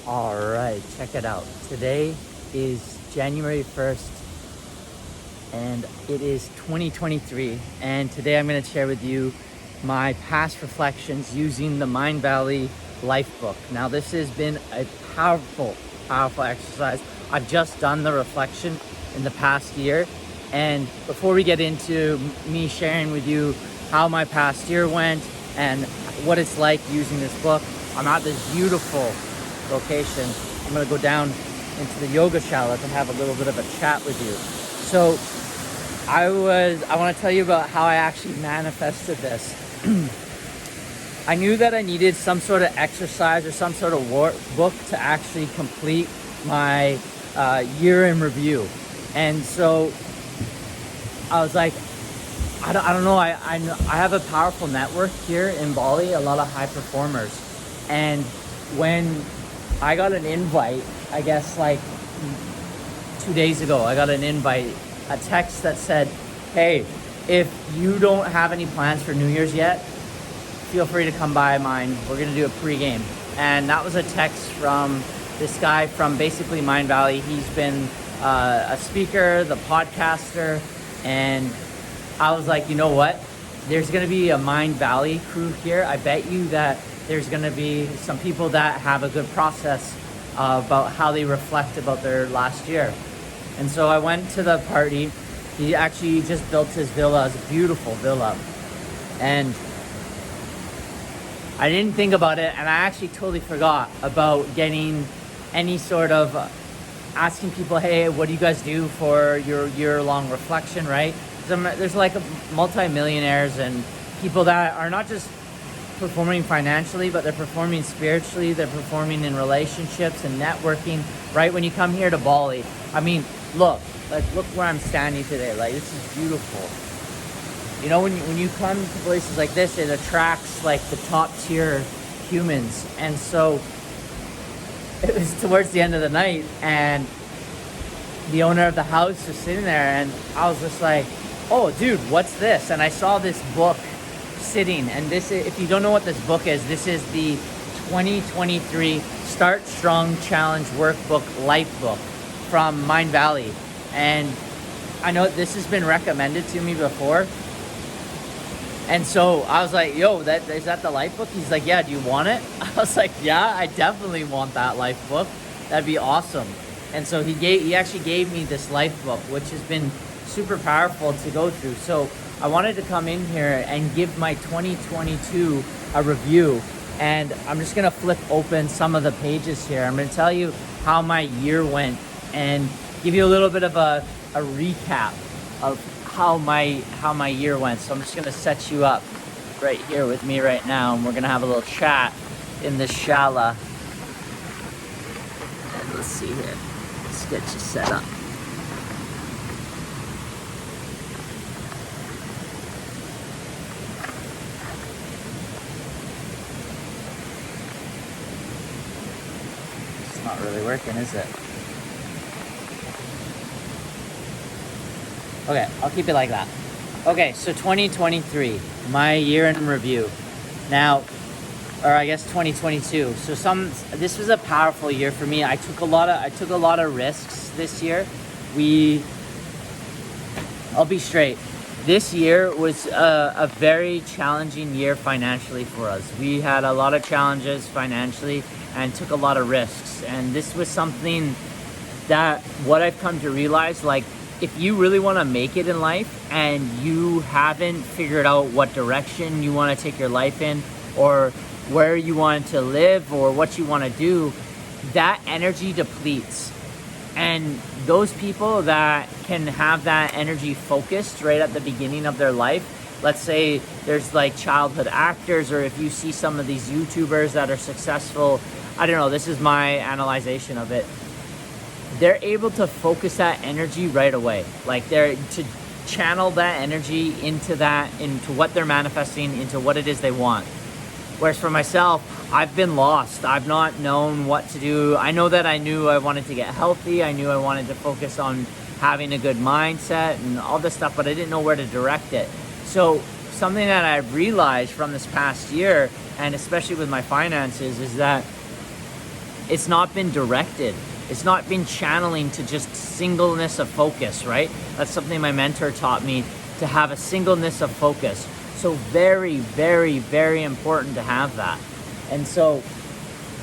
All right, check it out. Today is January 1st and it is 2023. And today I'm going to share with you my past reflections using the Mindvalley Lifebook. Now, this has been a powerful exercise. I've just done the reflection in the past year. And before we get into me sharing with you how my past year went and what it's like using this book, I'm at this beautiful location. I'm gonna go down into the yoga shala to have a little bit of a chat with you. So I want to tell you about how I actually manifested this. I knew that I needed some sort of exercise or some sort of workbook to actually complete my year in review. And so I was like, I don't know. I have a powerful network here in Bali, a lot of high performers. And when I got an invite, I guess like 2 days ago, I got an invite, a text that said, hey, if you don't have any plans for New Year's yet, feel free to come by mine. We're gonna do a pregame. And that was a text from this guy from basically Mindvalley. He's been a speaker, the podcaster, and I was like, you know what? There's gonna be a Mindvalley crew here. I bet you that there's gonna be some people that have a good process about how they reflect about their last year. And so I went to the party. He actually just built his villa. It's a beautiful villa. And I didn't think about it, and I actually totally forgot about getting any sort of asking people, hey, what do you guys do for your year-long reflection, right? There's like multi-millionaires and people that are not just performing financially, but they're performing spiritually, they're performing in relationships and networking, right? When you come here to Bali, I mean, look where I'm standing today. Like, this is beautiful. You know, when you come to places like this, it attracts like the top tier humans. And so it was towards the end of the night, and the owner of the house was sitting there, and I was just like, oh dude, what's this? And I saw this book sitting, and this is, if you don't know what this book is, this is the 2023 Start Strong Challenge Workbook Lifebook from Mindvalley. And I know this has been recommended to me before, and so I was like, yo, is that the life book? He's like, yeah, do you want it? I was like, yeah, I definitely want that life book. That'd be awesome. And so he actually gave me this life book, which has been super powerful to go through. So I wanted to come in here and give my 2022 a review. And I'm just gonna flip open some of the pages here. I'm gonna tell you how my year went and give you a little bit of a recap of how my year went. So I'm just gonna set you up right here with me right now, and we're gonna have a little chat in this shala. And let's see here. Let's get you set up. It's not really working, is it? Okay, I'll keep it like that. Okay, so 2023, my year in review. Now, or I guess 2022. So this was a powerful year for me. I took a lot of risks this year. I'll be straight. This year was a very challenging year financially for us. We had a lot of challenges financially and took a lot of risks. And this was something that what I've come to realize, like, if you really want to make it in life and you haven't figured out what direction you want to take your life in, or where you want to live, or what you want to do, that energy depletes. And those people that can have that energy focused right at the beginning of their life, let's say there's like childhood actors, or if you see some of these YouTubers that are successful, I don't know, this is my analyzation of it. They're able to focus that energy right away. Like, they're to channel that energy into what they're manifesting, into what it is they want. Whereas for myself, I've been lost. I've not known what to do. I know that I knew I wanted to get healthy. I knew I wanted to focus on having a good mindset and all this stuff, but I didn't know where to direct it. So something that I realized from this past year, and especially with my finances, is that it's not been directed. It's not been channeling to just singleness of focus, right? That's something my mentor taught me, to have a singleness of focus. So very, very, very important to have that. And so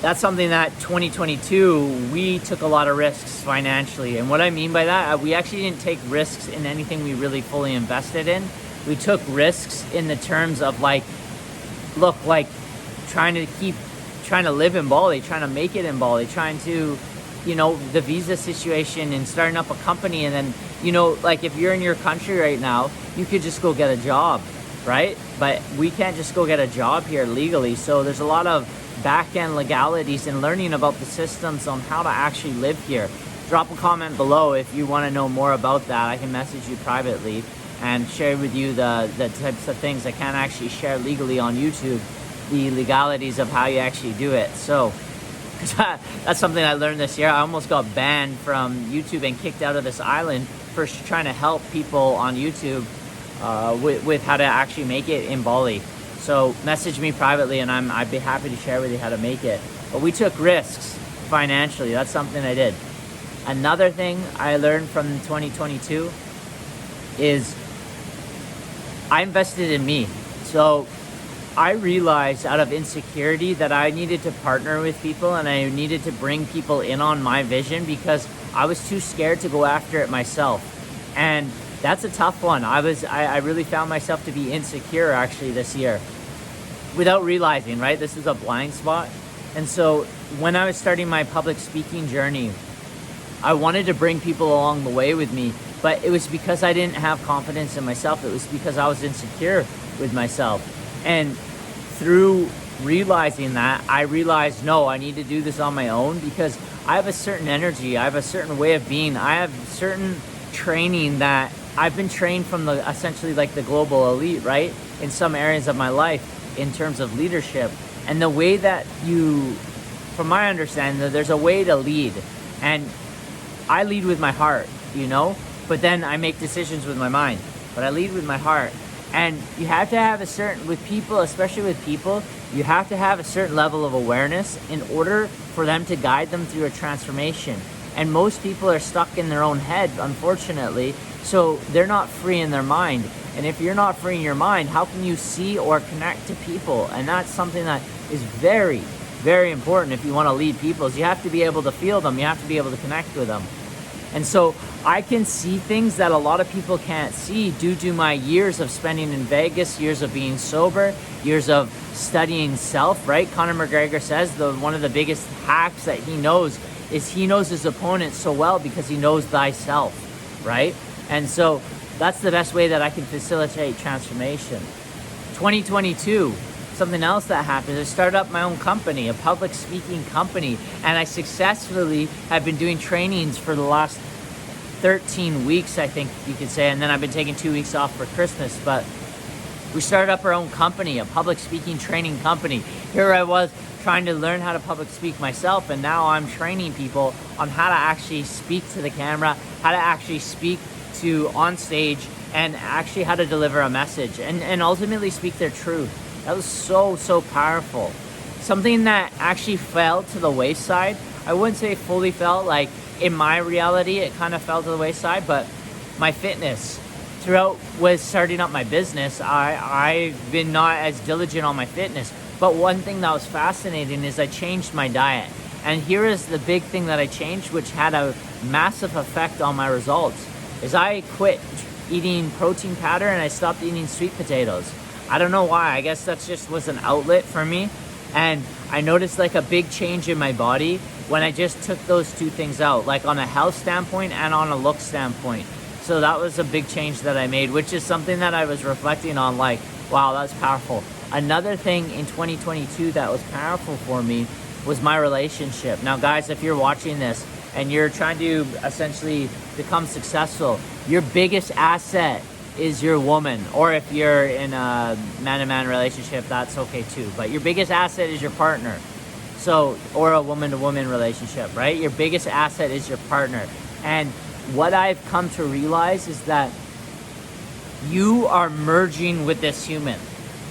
that's something that 2022, we took a lot of risks financially. And what I mean by that, we actually didn't take risks in anything we really fully invested in. We took risks in the terms of like trying to live in Bali, trying to make it in Bali, trying to, the visa situation and starting up a company. And then, like if you're in your country right now, you could just go get a job, right? But we can't just go get a job here legally. So there's a lot of back-end legalities and learning about the systems on how to actually live here. Drop a comment below if you want to know more about that. I can message you privately and share with you the types of things I can't actually share legally on YouTube, the legalities of how you actually do it. So that's something I learned this year. I almost got banned from YouTube and kicked out of this island for trying to help people on YouTube with how to actually make it in Bali. So message me privately and I'd be happy to share with you how to make it. But we took risks financially. That's something I did. Another thing I learned from 2022 is I invested in me. So I realized out of insecurity that I needed to partner with people and I needed to bring people in on my vision because I was too scared to go after it myself. And that's a tough one. I really found myself to be insecure actually this year without realizing, right? This is a blind spot. And so when I was starting my public speaking journey, I wanted to bring people along the way with me, but it was because I didn't have confidence in myself. It was because I was insecure with myself. And through realizing that, I realized, no, I need to do this on my own because I have a certain energy. I have a certain way of being. I have certain training that I've been trained from essentially like the global elite, right? In some areas of my life in terms of leadership. And the way that from my understanding, there's a way to lead. And I lead with my heart, but then I make decisions with my mind, but I lead with my heart. And you have to have with people, especially with people, you have to have a certain level of awareness in order for them to guide them through a transformation. And most people are stuck in their own head, unfortunately, so they're not free in their mind. And if you're not free in your mind, how can you see or connect to people? And that's something that is very, very important if you want to lead people, is you have to be able to feel them. You have to be able to connect with them. And so I can see things that a lot of people can't see due to my years of spending in Vegas, years of being sober, years of studying self, right? Conor McGregor says one of the biggest hacks that he knows is he knows his opponent so well because he knows thyself, right? And so that's the best way that I can facilitate transformation. 2022, something else that happened, I started up my own company, a public speaking company, and I successfully have been doing trainings for the last 13 weeks, I think you could say, and then I've been taking 2 weeks off for Christmas, but we started up our own company, a public speaking training company. Here I was trying to learn how to public speak myself, and now I'm training people on how to actually speak to the camera, how to actually speak to on stage, and actually how to deliver a message and ultimately speak their truth. That was so, so powerful. Something that actually fell to the wayside. I wouldn't say fully fell, like in my reality, it kind of fell to the wayside, but my fitness. Throughout was starting up my business, I've been not as diligent on my fitness. But one thing that was fascinating is I changed my diet. And here is the big thing that I changed, which had a massive effect on my results, is I quit eating protein powder and I stopped eating sweet potatoes. I don't know why. I guess that just was an outlet for me. And I noticed like a big change in my body when I just took those two things out, like on a health standpoint and on a look standpoint. So that was a big change that I made, which is something that I was reflecting on, like, wow, that's powerful. Another thing in 2022 that was powerful for me was my relationship. Now, guys, if you're watching this and you're trying to essentially become successful, your biggest asset is your woman. Or if you're in a man-to-man relationship, that's okay too. But your biggest asset is your partner. So, or a woman-to-woman relationship, right? Your biggest asset is your partner. And what I've come to realize is that you are merging with this human.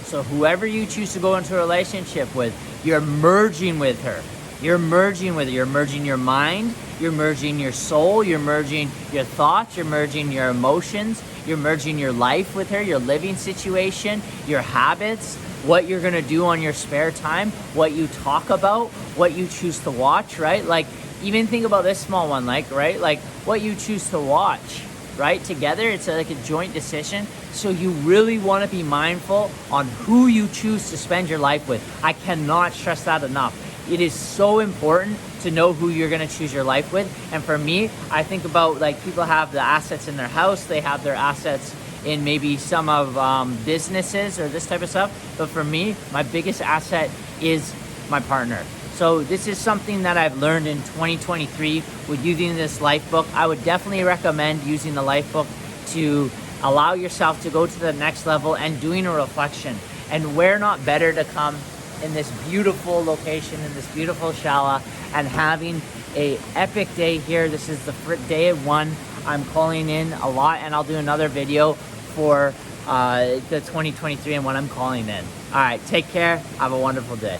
So whoever you choose to go into a relationship with, you're merging with her. You're merging with it. You're merging your mind, you're merging your soul, you're merging your thoughts, you're merging your emotions, you're merging your life with her, your living situation, your habits, what you're gonna do on your spare time, what you talk about, what you choose to watch, right? Like, even think about this small one, like, right? Like, what you choose to watch, right? Together, it's like a joint decision. So you really wanna be mindful on who you choose to spend your life with. I cannot stress that enough. It is so important to know who you're gonna choose your life with. And for me, I think about, like, people have the assets in their house, they have their assets in maybe some of businesses or this type of stuff. But for me, my biggest asset is my partner. So this is something that I've learned in 2023 with using this life book. I would definitely recommend using the life book to allow yourself to go to the next level and doing a reflection. And where not better to come in this beautiful location, in this beautiful Shala, and having a epic day here. This is the day 1. I'm calling in a lot, and I'll do another video for the 2023 and what I'm calling in. All right, take care. Have a wonderful day.